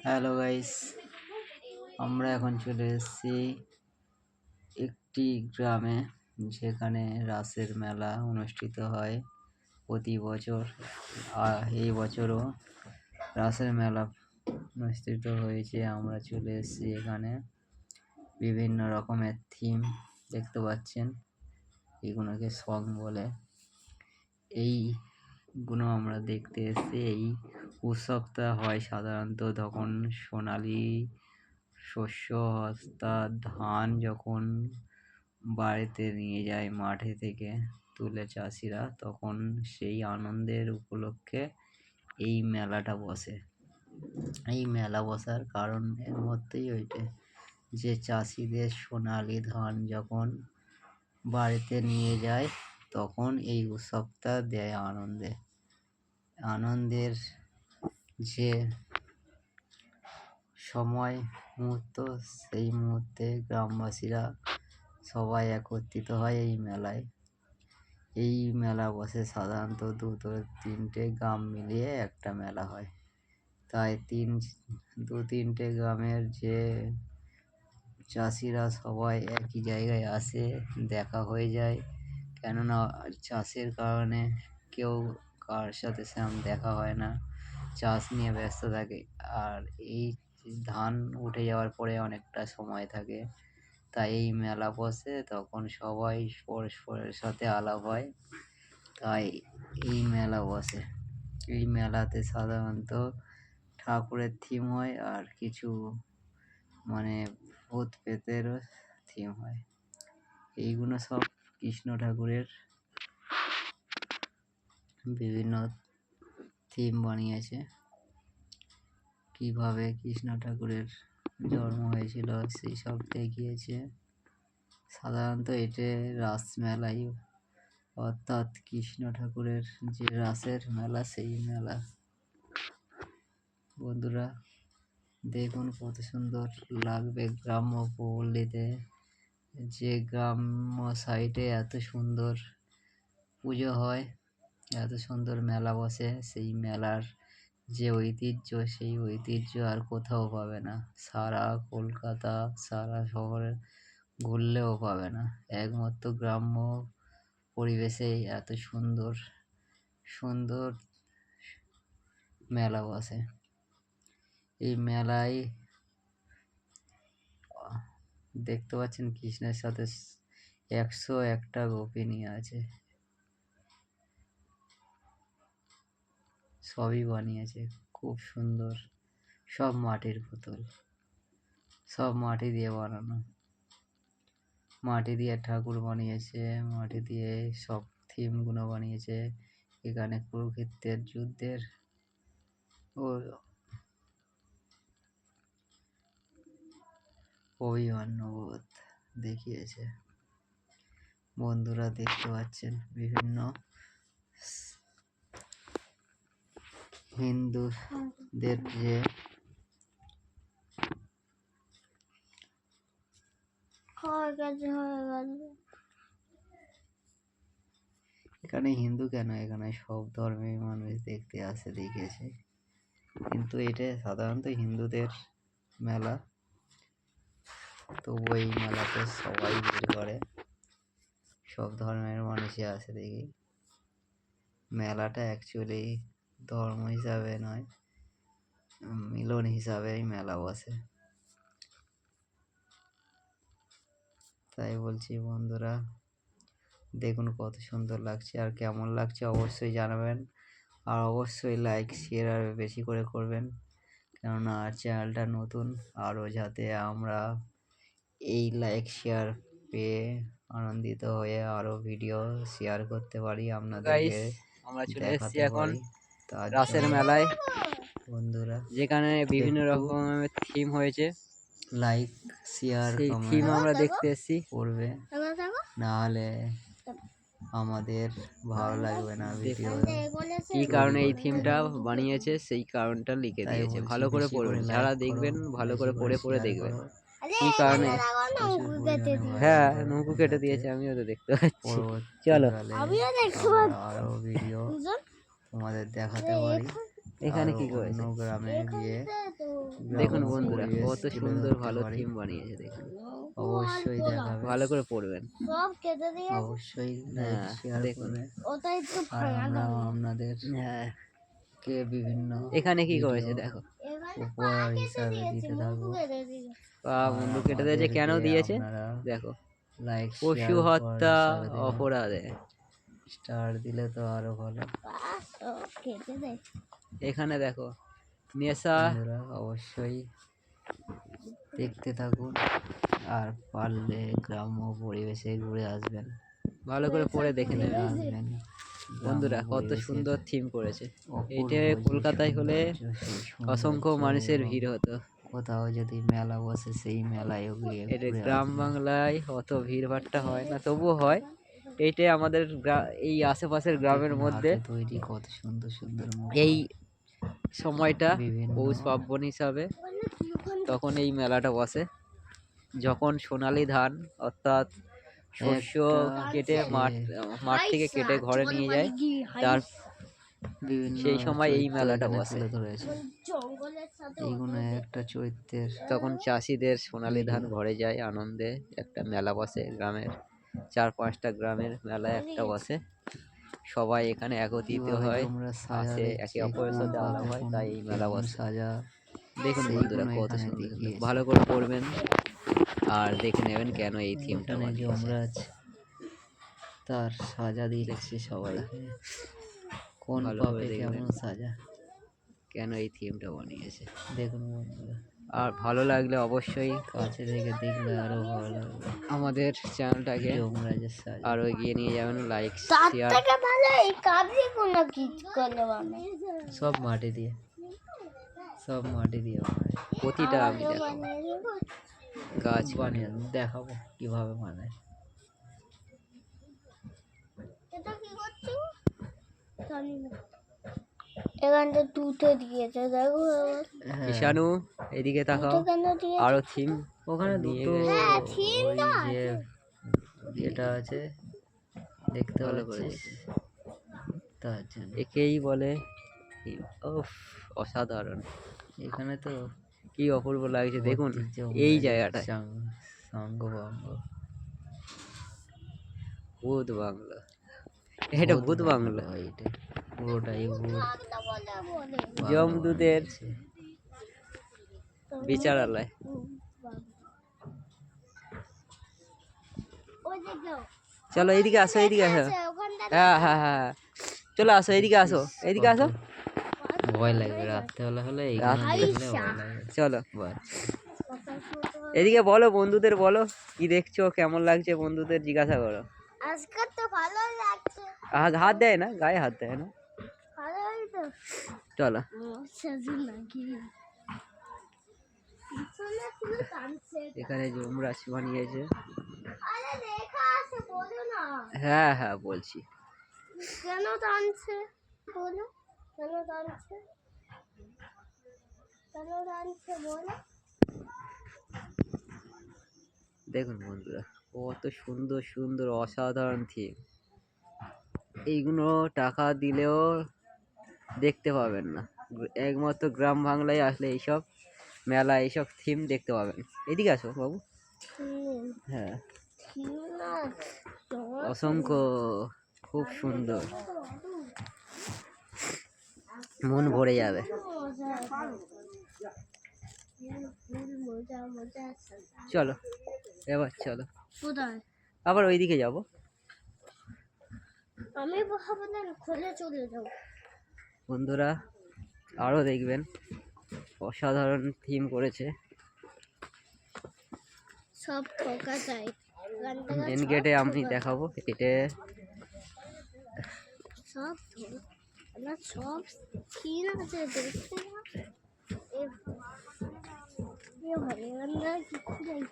Hello guys, আমরা এখন চলে এসেছি একটি গ্রামে, যেখানে রাসের মেলা অনুষ্ঠিত হয় প্রতি বছর। এই বছরও রাসের মেলা অনুষ্ঠিত হয়েছে। আমরা চলে এসেছি এখানে। বিভিন্ন রকমের থিম দেখতে পাচ্ছেন, এগুলোকে সং বলে। এইগুলো আমরা দেখতে এসেছি। এই উৎসবটা হয় সাধারণত তখন সোনালি শস্য অর্থাৎ ধান যখন বাড়িতে নিয়ে যায় মাঠে থেকে তুলে চাষিরা, তখন সেই আনন্দের উপলক্ষে এই মেলাটা বসে। এই মেলা বসার কারণ এর মধ্যেই ওইটা, যে চাষিদের সোনালি ধান যখন বাড়িতে নিয়ে যায় তখন এই উৎসবটা দেয় আনন্দের যে সময় মুহূর্ত, সেই মুহূর্তে গ্রামবাসীরা সবাই একত্রিত হয় এই মেলায়। এই মেলা বসে সাধারণত 2-3টে গ্রাম মিলিয়ে একটা মেলা হয়। তাই 2-3টে গ্রামের যে চাষিরা সবাই একই জায়গায় আসে, দেখা হয়ে যায়। কেননা চাষের কারণে কেউ কার সাথে সেরকম দেখা হয় না, চাষ নিয়ে ব্যস্ত থাকে। আর এই ধান উঠে যাওয়ার পরে অনেকটা সময় থাকে, তাই এই মেলা বসে, তখন সবাই পরস্পরের সাথে আলাপ হয়, তাই এই মেলা বসে। এই মেলাতে সাধারণত ঠাকুরের থিম হয়, আর কিছু ভূত প্রেতেরও থিম হয়। এইগুলো সব কৃষ্ণ ঠাকুরের বিভিন্ন থিম বানিয়েছে। কিভাবে কৃষ্ণ ঠাকুরের জন্ম হয়েছিল সেই সব দেখিয়েছে। সাধারণত এটা রাস মেলাই, অর্থাৎ কৃষ্ণ ঠাকুরের যে রাসের মেলা, সেই মেলা। বন্ধুরা দেখুন কত সুন্দর লাগবে গ্রাম্য পল্লীতে, যে গ্রাম্য সাইডে এত সুন্দর পুজো হয়, এত সুন্দর মেলা বসে। সেই মেলার যে ঐতিহ্য, সেই ঐতিহ্য আর কোথাও পাবে না। সারা কলকাতা, সারা শহরে ঘুরলেও পাবে না। একমাত্র গ্রাম্য পরিবেশেই এত সুন্দর সুন্দর মেলা বসে। এই মেলায় দেখতে পাচ্ছেন কৃষ্ণের সাথে 101টা গোপিনী আছে। সবই বানিয়েছে খুব সুন্দর, সব মাটির পুতুল, সব মাটি দিয়ে বানানো। মাটি দিয়ে ঠাকুর বানিয়েছে, মাটি দিয়ে সব থিমগুলো বানিয়েছে। এখানে কুরুক্ষেত্রের যুদ্ধের অভিমান্যবোধ দেখিয়েছে। বন্ধুরা দেখতে পাচ্ছেন বিভিন্ন হিন্দুদের যে এখানে হিন্দু কেন, এখানে সব ধর্মের মানুষ দেখতে আসে, দেখিয়েছে। কিন্তু এটা সাধারণত হিন্দুদের মেলা, তবু এই মেলাতে সবাই ভিড় করে, সব ধর্মের মানুষই আসে দেখি। মেলাটা অ্যাকচুয়ালি ধর্ম হিসাবে নয়, মিলন হিসাবে এই মেলা বসে। তাই বলছি বন্ধুরা, দেখুন কত সুন্দর লাগছে, আর কেমন লাগছে অবশ্যই জানাবেন। আর অবশ্যই লাইক শেয়ার আর বেশি করে করবেন, কেননা চ্যানেলটা নতুন। আরও যাতে আমরা এই লাইক শেয়ার পেয়ে আনন্দিত হয়ে আরও ভিডিও শেয়ার করতে পারি, আপনাদেরকে আমরা চলে এসেছি এখন রাসের মেলায়। বন্ধুরা যেখানে বিভিন্ন রকমের থিম হয়েছে, লাইক শেয়ার সেই থিম আমরা দেখতে এসেছি। করবে, নাহলে আমাদের ভালো লাগবে না ভিডিও। কি কারণে এই থিমটা বানিয়েছে সেই কারণটা লিখে দিয়েছে, ভালো করে পড়বেন। যারা দেখবেন ভালো করে পড়ে দেখবেন কি কারণে। হ্যাঁ, নৌকো কেটে দিয়েছে, আমিও তো দেখতে পাচ্ছি। চলো আরো ভিডিও তোমাদের দেখাতে পারি। এখানে কি করেছে, গ্রামে গিয়ে দেখুন গ্রাম্য বন্ধুরা পরিবেশ কত তুলে সুন্দর ধরতে ভালো পারি। থিম বানিয়েছে দেখুন, অবশ্যই দেখাবে, ভালো করে পড়বেন। অবশ্যই লাইক হ্যাঁ শেয়ার দেখুন, করবে। আর আমরা আপনাদের হ্যাঁ কে বিভিন্ন এখানে কি ভিডিও করেছে দেখো, উপহার হিসাবে দিতে থাকবো। পা আর মুন্ডু কেটে দিয়েছে, কেন আমাদেরকে দিয়েছে আপনারা দেখো, লাইক পশু শেয়ার উপহার হত্যা হিসাবে দেবেন। অপরাধে। স্টার দিলে তো আরো ভালো। এখানে দেখো নেশা, বন্ধুরা অবশ্যই দেখতে থাকুন, আর পারলে গ্রাম্য পরিবেশে ঘুরে আসবেন, ভালো করে পড়ে দেখে দেখে নেবেন। আসবেন। বন্ধুরা গ্রাম্য কত পরিবেশের সুন্দর থিম করেছে। অপূর্ব এইটা যে কলকাতায় হলে সৌন্দর্য, সেই অসংখ্য সৌন্দর্য মানুষের এবং ভিড় হতো। কোথাও যদি মেলা বসে সেই মেলায়ও গিয়ে এটা ঘুরে গ্রাম আসবেন। বাংলায় অত ভিড় ভাট্টা হয় না, তবুও হয়। এইটাই আমাদের এই আশেপাশের গ্রামের দেখুন মধ্যে হাতে তৈরি কত সুন্দর সুন্দর এই মুখোশ, সময়টা বিভিন্ন পৌষ পার্বণ হিসাবে তখন এই মেলাটা বসে, যখন সোনালী ধান অর্থাৎ শস্য একটা কেটে যে মাঠ থেকে কেটে ঘরে নিয়ে যায়, তার বিভিন্ন সেই সময় এই চরিত্র মেলাটা এখানে বসে। তুলে ধরেছে। এইগুলো একটা চরিত্রের তখন চাষিদের সোনালী ধান ভিডিও। ঘরে যায় আনন্দে, একটা মেলা বসে গ্রামের, 4-5টা গ্রামের মেলা একটা বসে, সবাই এখানে একত্রিত কিভাবে হয়, তোমরা সাজা আসে, একে দিচ্ছে, অপরের কোন সাথে আলাপ পাবে হয়, কোন তাই এই মেলা কেমন বসে। সাজা, দেখুন বন্ধুরা সেইগুলো কত এখানে সুন্দর সুন্দর, দেখিয়েছে। ভালো করে পড়বেন আর দেখে নেবেন কেন এই থিমটা এখানে বানিয়েছে। যমরাজ তার সাজা দিচ্ছে দেখুন সবাইকে, কোন ভালোভাবে পাবে দেখবেন কেমন সাজা। কেন এই থিমটা বানিয়েছে। দেখুন বন্ধুরা, আর ভালো লাগলে অবশ্যই কাছে থেকে দেখলে আরো ভালো লাগবে। আমাদের চ্যানেলটাকে যমরাজের সাজা আরও এগিয়ে নিয়ে যাবেন, লাইক তার শেয়ার। থেকে ভালো এই কাবলিগুলো কি করলে বানায় সব মাটি দিয়ে, সব মাটি দিয়ে বানায়। প্রতিটা আমি আমাকেও দেখাবো, বানিয়ে দেবো গাছ বানিয়ে দেখাবো কিভাবে বানায়। এটা কি করছো জানি না এখানটা দুটো দিয়েছে দেখো এবার। হ্যাঁ, ঈশানু এদিকে দুটো তাকাও, কেন দিয়েছে আরো থিম ওখানে নিয়ে দুটো গেছে। হ্যাঁ, থিম ওই তো যে আছে। এটা আছে দেখতে ভালো করে পাচ্ছিস, দেখুন, তার জন্য। একেই বলে থিম। উফ, অসাধারণ, এখানে তো কি অপূর্ব লাগছে দেখুন ভর্তি এই যমরাজের জায়গাটায়। সঙ্গ ভঙ্গ। ভূত বাংলা, এটা ভূত বাংলা। এটা পুরোটাই ভূত বাংলা বলে বলে বাংলা যমদূতের বানিয়েছে। বিচারালয়। ওই যে যাও চলো এইদিকে আসো, এইদিকে আসো। ওখানটা হ্যাঁ হ্যাঁ হ্যাঁ, চলো আসো এইদিকে আসো, এইদিকে আসো। ভয় লাগবে রাত্রেবেলা হলে, এইগুলো রাত্রে দেখলে ভয় লাগবে। চলো বাচ্চা এদিকে বলো, বন্ধুদের বলো কি দেখছো, কেমন লাগছে, বন্ধুদের জিজ্ঞাসা করো। আজকে তো ভালো লাগছে হাত দেয় না, গায়ে হাত দেয় না। ভালোই তো চলো সাজু নাকি পিছনে শুধু টানছে এখানে যমরাজ বানিয়েছে। আরে লেখা আছে বলো না হ্যাঁ হ্যাঁ বলছি, কেন টানছে বলো কেন টানছে বলো দেখুন বন্ধুরা কত সুন্দর সুন্দর অসাধারণ থিম, এইগুলো টাকা দিলেও দেখতে পাবেন না, একমাত্র গ্রাম বাংলায় আসলে এইসব মেলা, এইসব থিম দেখতে পাবেন। এদিকে আসো বাবু। হ্যাঁ না অসংখ্য, খুব সুন্দর, মন ভরে যাবে। মজা মজা চলো এবার চলো কোথায় আবার ওইদিকে যাব। আমি ভাবো না খুলে চলে যাও বন্ধুরা আরও দেখবেন, অসাধারণ থিম করেছে। সব ঠোকা যায় মেন গেটে আমি দেখাবো, এটা সব আমরা সব কি আছে দেখতে না এ ভালো আমরা কিছু যাই